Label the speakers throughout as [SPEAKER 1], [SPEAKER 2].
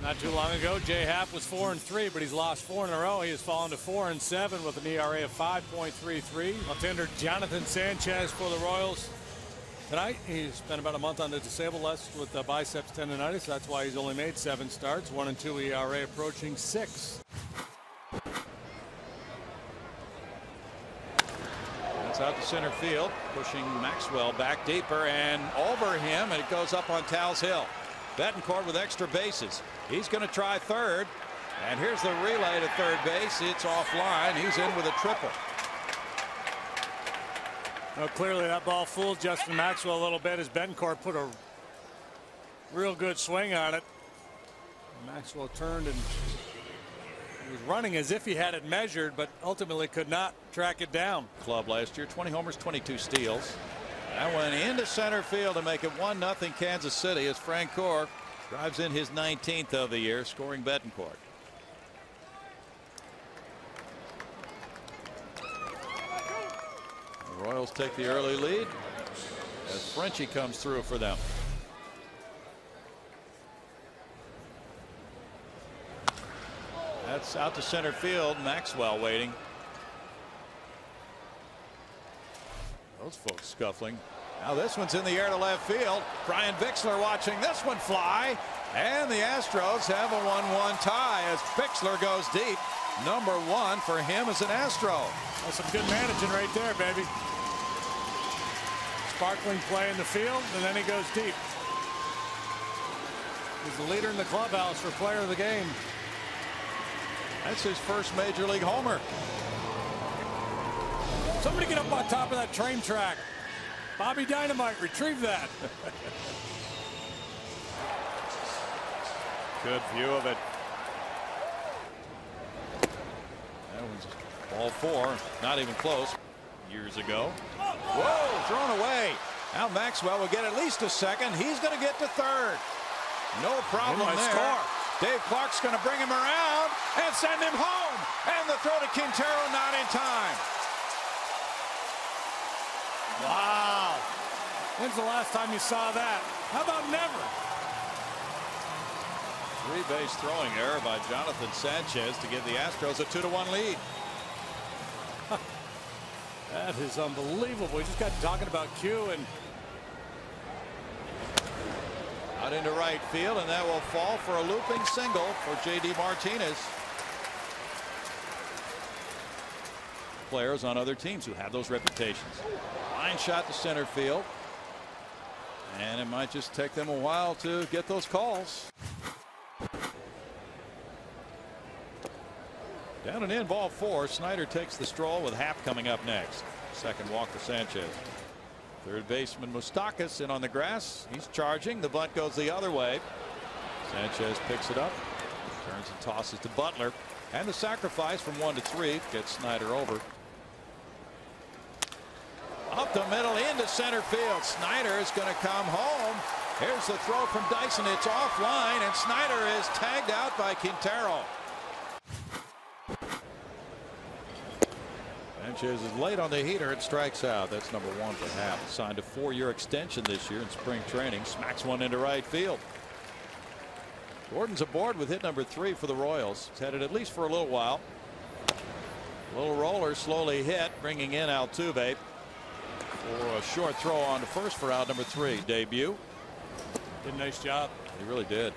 [SPEAKER 1] Not too long ago, Jay Happ was 4-3, but he's lost 4 in a row. He has fallen to 4-7 with an ERA of 5.33. Left-hander Jonathan Sanchez for the Royals tonight. He's spent about a month on the disabled list with biceps tendonitis. That's why he's only made 7 starts. 1-2 ERA, approaching 6.
[SPEAKER 2] That's out to center field, pushing Maxwell back deeper and over him, and it goes up on Tal's Hill. Betancourt with extra bases. He's going to try third, and here's the relay to third base. It's offline. He's in with a triple.
[SPEAKER 1] Well, clearly that ball fooled Justin Maxwell a little bit as Betancourt put a real good swing on it. Maxwell turned and he was running as if he had it measured, but ultimately could not track it down.
[SPEAKER 2] Club last year, 20 homers, 22 steals. That went into center field to make it 1-0 Kansas City as Francoeur drives in his 19th of the year, scoring Betancourt. The Royals take the early lead as Frenchie comes through for them. That's out to center field. Maxwell waiting. Those folks scuffling. Now this one's in the air to left field. Brian Bixler watching this one fly. And the Astros have a 1-1 tie as Bixler goes deep. Number 1 for him as an Astro.
[SPEAKER 1] That's some good managing right there, baby. Sparkling play in the field, and then he goes deep. He's the leader in the clubhouse for player of the game.
[SPEAKER 2] That's his first major league homer.
[SPEAKER 1] Somebody get up on top of that train track. Bobby Dynamite, retrieve that.
[SPEAKER 2] Good view of it. That one's ball 4, not even close. Years ago. Whoa, thrown away. Now Maxwell will get at least a second. He's going to get to third. No problem there.
[SPEAKER 1] Score.
[SPEAKER 2] Dave Clark's going to bring him around and send him home. And the throw to Quintero not in time.
[SPEAKER 1] Wow. When's the last time you saw that? How about never?
[SPEAKER 2] 3-base throwing error by Jonathan Sanchez to give the Astros a 2-1 lead.
[SPEAKER 1] That is unbelievable. We just got talking about Q and
[SPEAKER 2] out into right field, and that will fall for a looping single for J.D. Martinez. Players on other teams who have those reputations. Line shot to center field, and it might just take them a while to get those calls. Down and in, ball 4. Snyder takes the stroll with Happ coming up next. Second walk for Sanchez. Third baseman Moustakas in on the grass. He's charging. The bunt goes the other way. Sanchez picks it up, turns and tosses to Butler, and the sacrifice from 1 to 3 gets Snyder over. Up the middle into center field. Snyder is going to come home. Here's the throw from Dyson. It's offline, and Snyder is tagged out by Quintero. Sanchez is late on the heater and strikes out. That's number 1 for Happ. Signed a 4-year extension this year in spring training. Smacks one into right field. Gordon's aboard with hit number 3 for the Royals. He's headed at least for a little while. Little roller slowly hit, bringing in Altuve for a short throw on to first for out number 3. Debut.
[SPEAKER 1] Did a nice job.
[SPEAKER 2] He really did.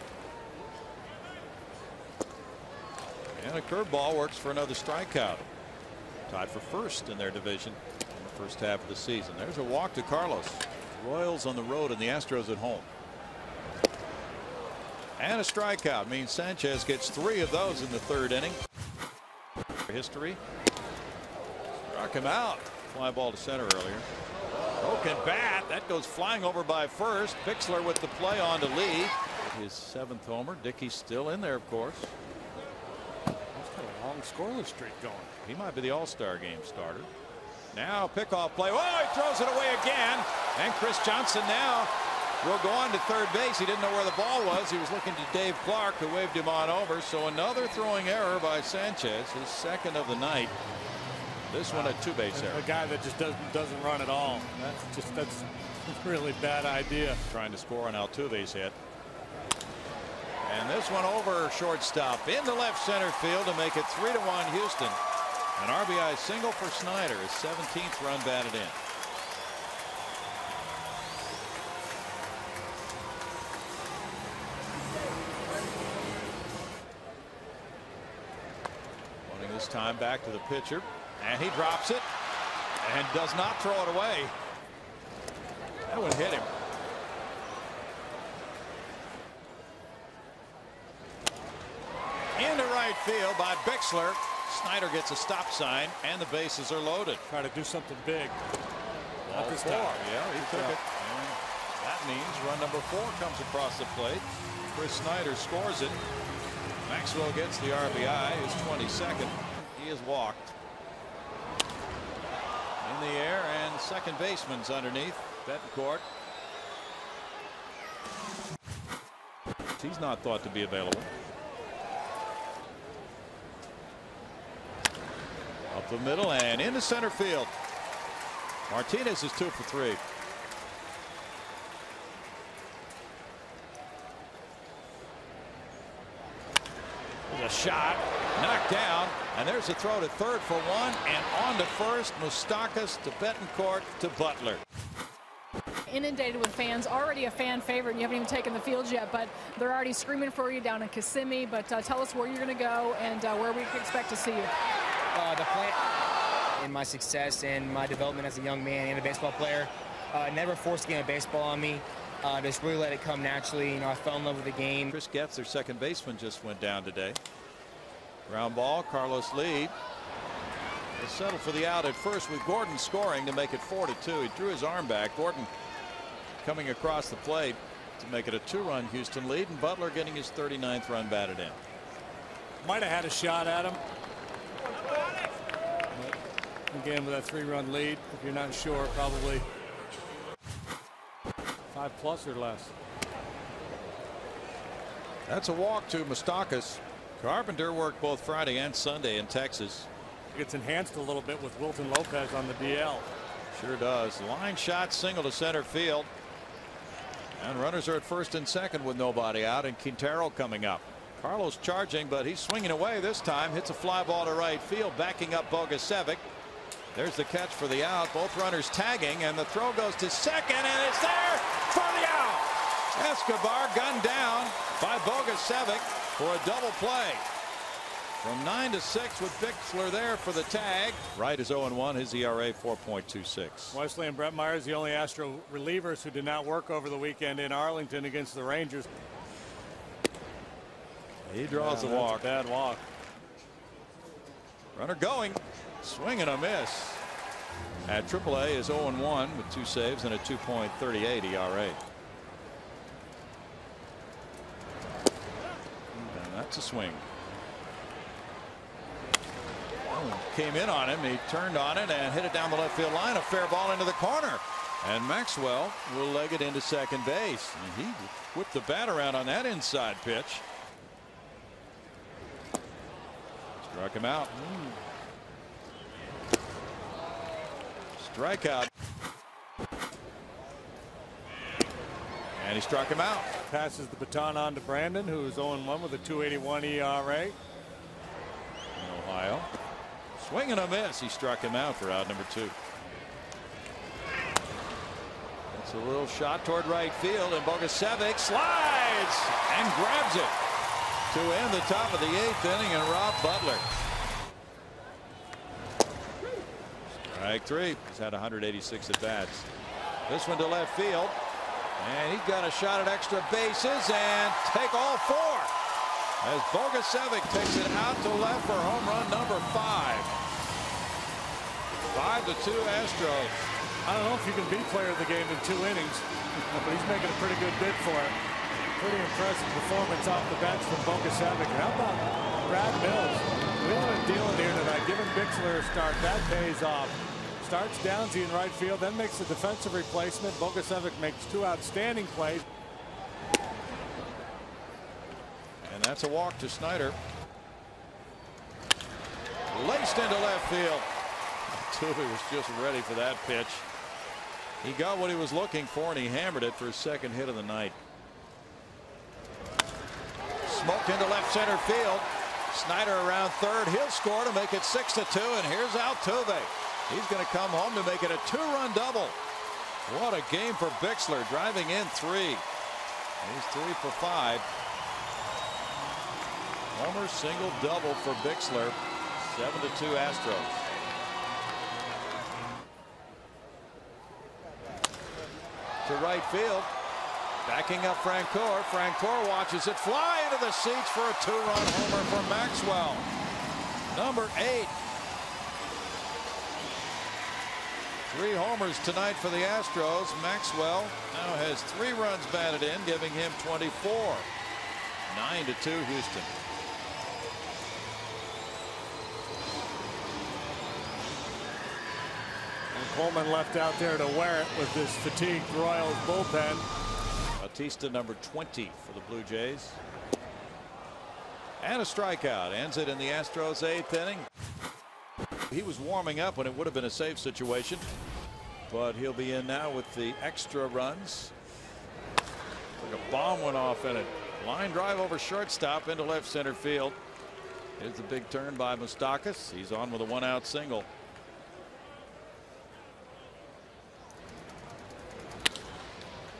[SPEAKER 2] And a curveball works for another strikeout. Tied for first in their division in the first half of the season. There's a walk to Carlos. Royals on the road and the Astros at home. And a strikeout means Sanchez gets 3 of those in the 3rd inning. History. Struck him out. Fly ball to center earlier. Broken bat. That goes flying over by first. Bixler with the play on to Lee. His 7th homer. Dickey's still in there, of course.
[SPEAKER 1] He's got a long scoreless streak going.
[SPEAKER 2] He might be the All-Star game starter. Now pickoff play. Oh, he throws it away again. And Chris Johnson now will go on to third base. He didn't know where the ball was. He was looking to Dave Clark, who waved him on over. So another throwing error by Sanchez, his 2nd of the night. This one a 2-base error.
[SPEAKER 1] A guy that just doesn't run at all. That's a really bad idea.
[SPEAKER 2] Trying to score on Altuve's hit. And this one over shortstop into left center field to make it 3-1 Houston. An RBI single for Snyder, his 17th run batted in. Running this time back to the pitcher, and he drops it and does not throw it away. That one hit him. Into right field by Bixler. Snyder gets a stop sign, and the bases are loaded.
[SPEAKER 1] Try to do something big.
[SPEAKER 2] Not this time. Yeah, he took it. And that means run number 4 comes across the plate. Chris Snyder scores it. Maxwell gets the RBI, his 22nd. He is walked. In the air, and second baseman's underneath. Betancourt. He's not thought to be available. Up the middle and into center field. Martinez is 2 for 3. There's a shot knocked down, and there's a throw to third for 1, and on to first. Moustakas to Betancourt to Butler.
[SPEAKER 3] Inundated with fans, already a fan favorite, and you haven't even taken the field yet, but they're already screaming for you down in Kissimmee. But tell us where you're going to go and where we can expect to see you.
[SPEAKER 4] The plan in my success and my development as a young man and a baseball player, never forced a game of baseball on me. Just really let it come naturally. You know, I fell in love with the game.
[SPEAKER 2] Chris Getz, their second baseman, just went down today. Ground ball. Carlos Lee will settle for the out at first with Gordon scoring to make it 4-2. He drew his arm back. Gordon coming across the plate to make it a 2-run Houston lead, and Butler getting his 39th run batted in.
[SPEAKER 1] Might have had a shot at him. Again, with that 3-run lead, if you're not sure, probably 5+ or less.
[SPEAKER 2] That's a walk to Moustakas. Carpenter worked both Friday and Sunday in Texas.
[SPEAKER 1] Gets enhanced a little bit with Wilton Lopez on the DL.
[SPEAKER 2] Sure does. Line shot, single to center field. And runners are at first and second with nobody out, and Quintero coming up. Carlos charging, but he's swinging away this time. Hits a fly ball to right field, backing up Bogusevic. There's the catch for the out. Both runners tagging, and the throw goes to second, and it's there for the out. Escobar gunned down by Bogusevic for a double play. From 9-6 with Bixler there for the tag. Wright is 0-1. His ERA 4.26.
[SPEAKER 1] Wesley and Brett Myers, the only Astro relievers who did not work over the weekend in Arlington against the Rangers.
[SPEAKER 2] He draws the walk.
[SPEAKER 1] Bad walk.
[SPEAKER 2] Runner going. Swing and a miss. At AAA is 0-1 with 2 saves and a 2.38 ERA. And that's a swing. Came in on him. He turned on it and hit it down the left field line. A fair ball into the corner. And Maxwell will leg it into second base. And he whipped the bat around on that inside pitch. Struck him out. Strikeout. And he struck him out.
[SPEAKER 1] Passes the baton on to Brandon, who is 0-1 with a 2.81 ERA.
[SPEAKER 2] In Ohio. Swing and a miss. He struck him out for out number 2. That's a little shot toward right field, and Bogusevic slides and grabs it to end the top of the 8th inning, and Rob Butler. Strike 3. He's had 186 at bats. This one to left field, and he's got a shot at extra bases and take all 4 as Bogusevic takes it out to left for home run number 5. 5-2 Astros.
[SPEAKER 1] I don't know if you can be player of the game in 2 innings, but he's making a pretty good bid for it. Pretty impressive performance off the bench from Bogusevic. How about Brad Mills? Wheeling and dealing here tonight. Giving Bixler a start. That pays off. Starts Downsy in right field, then makes a defensive replacement. Bogusevic makes 2 outstanding plays.
[SPEAKER 2] And that's a walk to Snyder. Laced into left field. Tuve was just ready for that pitch. He got what he was looking for, and he hammered it for his second hit of the night. Smoked into left center field. Snyder around third. He'll score to make it 6-2. And here's Altuve. He's going to come home to make it a 2-run double. What a game for Bixler, driving in 3. He's 3 for 5. Homer, single, double for Bixler. 7-2 Astros. To right field. Backing up Francoeur. Francoeur watches it fly into the seats for a 2-run homer for Maxwell. Number 8. 3 homers tonight for the Astros. Maxwell now has 3 runs batted in, giving him 24. 9-2 Houston.
[SPEAKER 1] And Coleman left out there to wear it with this fatigued Royals bullpen.
[SPEAKER 2] Bautista, number 20 for the Blue Jays. And a strikeout. Ends it in the Astros' 8th inning. He was warming up when it would have been a safe situation, but he'll be in now with the extra runs. Like a bomb went off in it. Line drive over shortstop into left center field. Here's the big turn by Moustakas. He's on with a 1-out single.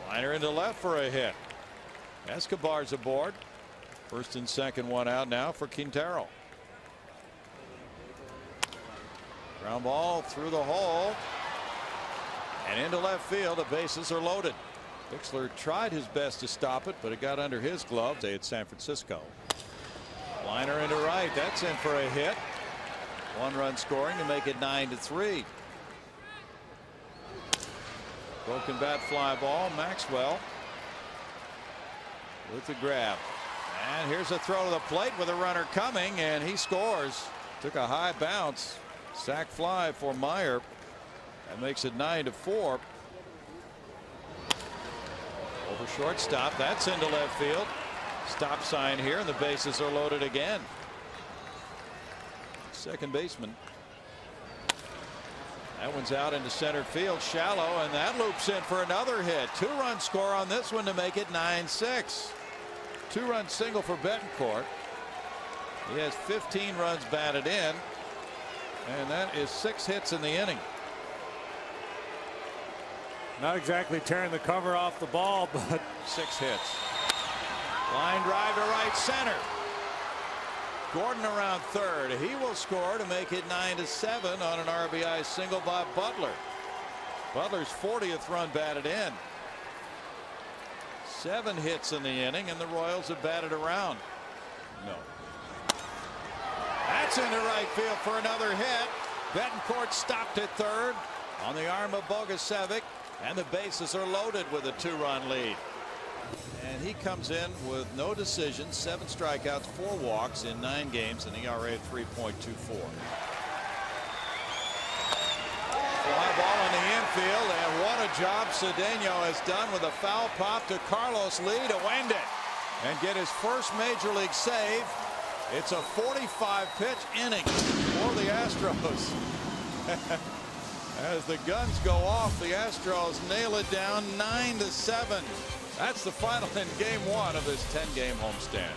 [SPEAKER 2] Liner into left for a hit. Escobar's aboard. First and second, 1 out now for Quintero. Ground ball through the hole and into left field. The bases are loaded. Bixler tried his best to stop it, but it got under his glove. At San Francisco. Liner into right. That's in for a hit. 1-run scoring to make it 9-3. Broken bat fly ball. Maxwell with the grab. And here's a throw to the plate with a runner coming, and he scores. Took a high bounce. Sac fly for Meyer. That makes it 9-4. Over shortstop. That's into left field. Stop sign here, and the bases are loaded again. Second baseman. That one's out into center field, shallow, and that loops in for another hit. 2-run score on this one to make it 9-6. 2-run single for Betancourt. He has 15 runs batted in, and that is 6 hits in the inning.
[SPEAKER 1] Not exactly tearing the cover off the ball, but
[SPEAKER 2] 6 hits. Line drive to right center. Gordon around third. He will score to make it 9-7 on an RBI single by Butler. Butler's 40th run batted in. 7 hits in the inning, and the Royals have batted around. No. That's into right field for another hit. Betancourt stopped at third on the arm of Bogusevic, and the bases are loaded with a 2-run lead. And he comes in with no decisions, 7 strikeouts, 4 walks in 9 games, an ERA of 3.24. Fly ball in the infield, and what a job Cedeno has done with a foul pop to Carlos Lee to end it and get his first major league save. It's a 45-pitch inning for the Astros. As the guns go off, the Astros nail it down 9-7. That's the final in game 1 of this 10-game homestand.